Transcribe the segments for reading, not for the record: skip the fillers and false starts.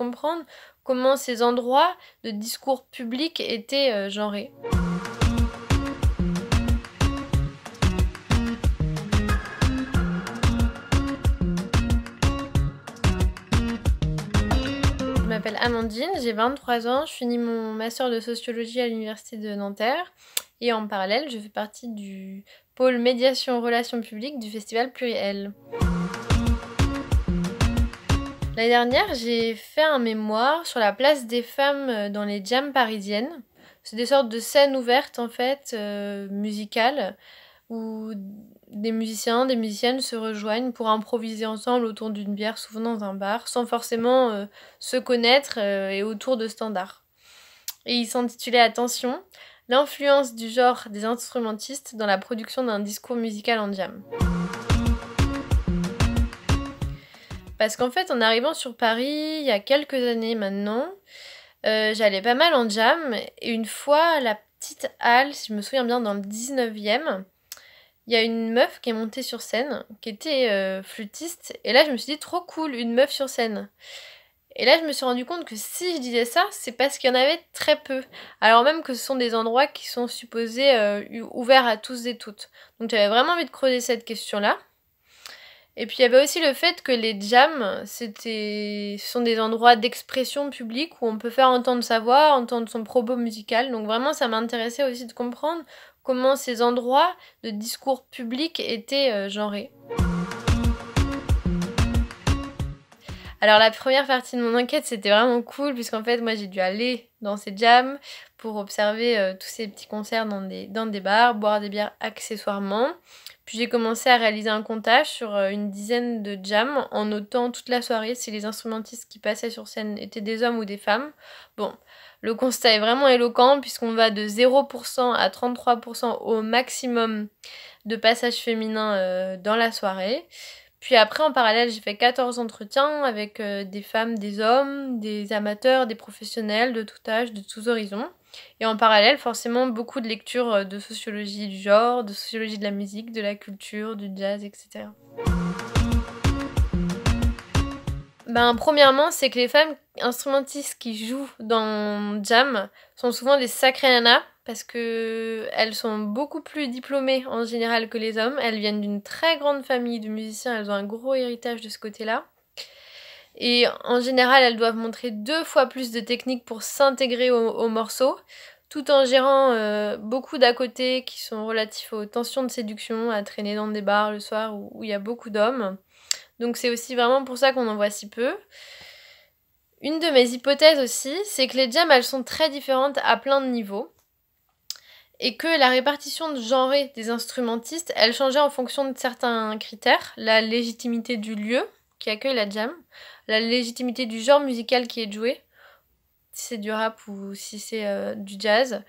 comprendre comment ces endroits de discours public étaient genrés. Je m'appelle Amandine, j'ai 23 ans, je finis mon master de sociologie à l'université de Nanterre et en parallèle, je fais partie du pôle médiation relations publiques du festival Pluriel. L'année dernière, j'ai fait un mémoire sur la place des femmes dans les jams parisiennes. C'est des sortes de scènes ouvertes en fait, musicales, où des musiciens, des musiciennes se rejoignent pour improviser ensemble autour d'une bière, souvent dans un bar, sans forcément se connaître et autour de standards. Et il s'intitulait Attention, l'influence du genre des instrumentistes dans la production d'un discours musical en jam. Parce qu'en fait, en arrivant sur Paris, il y a quelques années maintenant, j'allais pas mal en jam, et une fois, à la petite halle, si je me souviens bien, dans le 19e, il y a une meuf qui est montée sur scène, qui était flûtiste, et là je me suis dit, trop cool, une meuf sur scène. Et là je me suis rendu compte que si je disais ça, c'est parce qu'il y en avait très peu. Alors même que ce sont des endroits qui sont supposés ouverts à tous et toutes. Donc j'avais vraiment envie de creuser cette question-là. Et puis il y avait aussi le fait que les jams, ce sont des endroits d'expression publique où on peut faire entendre sa voix, entendre son propos musical. Donc vraiment ça m'intéressait aussi de comprendre comment ces endroits de discours public étaient genrés. Alors la première partie de mon enquête c'était vraiment cool puisqu'en fait moi j'ai dû aller dans ces jams pour observer tous ces petits concerts dans des bars, boire des bières accessoirement. Puis j'ai commencé à réaliser un comptage sur une dizaine de jams en notant toute la soirée si les instrumentistes qui passaient sur scène étaient des hommes ou des femmes. Bon, le constat est vraiment éloquent puisqu'on va de 0% à 33% au maximum de passages féminins dans la soirée. Puis après, en parallèle, j'ai fait 14 entretiens avec des femmes, des hommes, des amateurs, des professionnels de tout âge, de tous horizons. Et en parallèle, forcément, beaucoup de lectures de sociologie du genre, de sociologie de la musique, de la culture, du jazz, etc. Premièrement, c'est que les femmes instrumentistes qui jouent dans jam sont souvent des sacrées nanas parce que elles sont beaucoup plus diplômées en général que les hommes. Elles viennent d'une très grande famille de musiciens, elles ont un gros héritage de ce côté-là. Et en général, elles doivent montrer 2 fois plus de technique pour s'intégrer au morceau, tout en gérant beaucoup d'à côté qui sont relatifs aux tensions de séduction, à traîner dans des bars le soir où il y a beaucoup d'hommes. Donc c'est aussi vraiment pour ça qu'on en voit si peu. Une de mes hypothèses aussi, c'est que les jams, elles sont très différentes à plein de niveaux. Et que la répartition de genrée des instrumentistes, elle changeait en fonction de certains critères. La légitimité du lieu qui accueille la jam, la légitimité du genre musical qui est joué, si c'est du rap ou si c'est du jazz,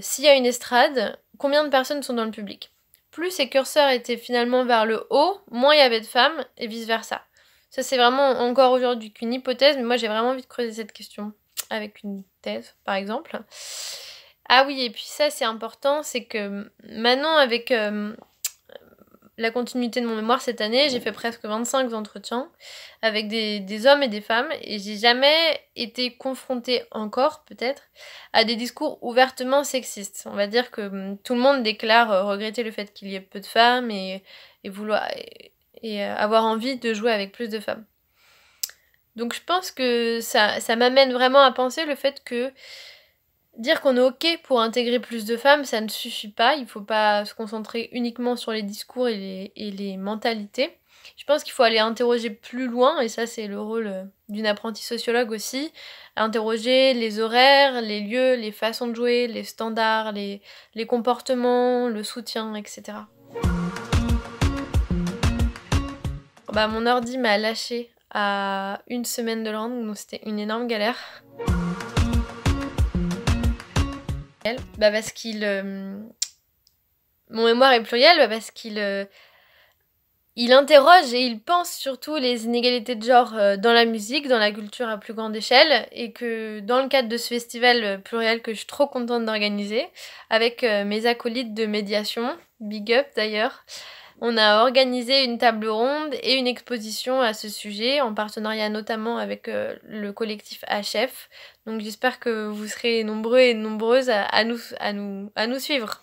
s'il y a une estrade, combien de personnes sont dans le public. Plus ces curseurs étaient finalement vers le haut, moins il y avait de femmes, et vice-versa. Ça, c'est vraiment encore aujourd'hui qu'une hypothèse, mais moi j'ai vraiment envie de creuser cette question avec une thèse, par exemple. Ah oui, et puis ça, c'est important, c'est que maintenant, avec la continuité de mon mémoire cette année, j'ai fait presque 25 entretiens avec des hommes et des femmes, et j'ai jamais été confrontée encore, peut-être, à des discours ouvertement sexistes. On va dire que tout le monde déclare regretter le fait qu'il y ait peu de femmes et vouloir et avoir envie de jouer avec plus de femmes. Donc je pense que ça m'amène vraiment à penser le fait que dire qu'on est ok pour intégrer plus de femmes, ça ne suffit pas. Il faut pas se concentrer uniquement sur les discours et les mentalités. Je pense qu'il faut aller interroger plus loin, et ça c'est le rôle d'une apprentie sociologue aussi, interroger les horaires, les lieux, les façons de jouer, les standards, les comportements, le soutien, etc. Mon ordi m'a lâché à 1 semaine de langue, donc c'était une énorme galère. Parce qu'il... Mon mémoire est pluriel, parce qu'il il interroge et il pense surtout les inégalités de genre dans la musique, dans la culture à plus grande échelle, et que dans le cadre de ce festival pluriel que je suis trop contente d'organiser, avec mes acolytes de médiation, big up d'ailleurs, On a organisé une table ronde et une exposition à ce sujet, en partenariat notamment avec le collectif HF. Donc j'espère que vous serez nombreux et nombreuses à nous suivre.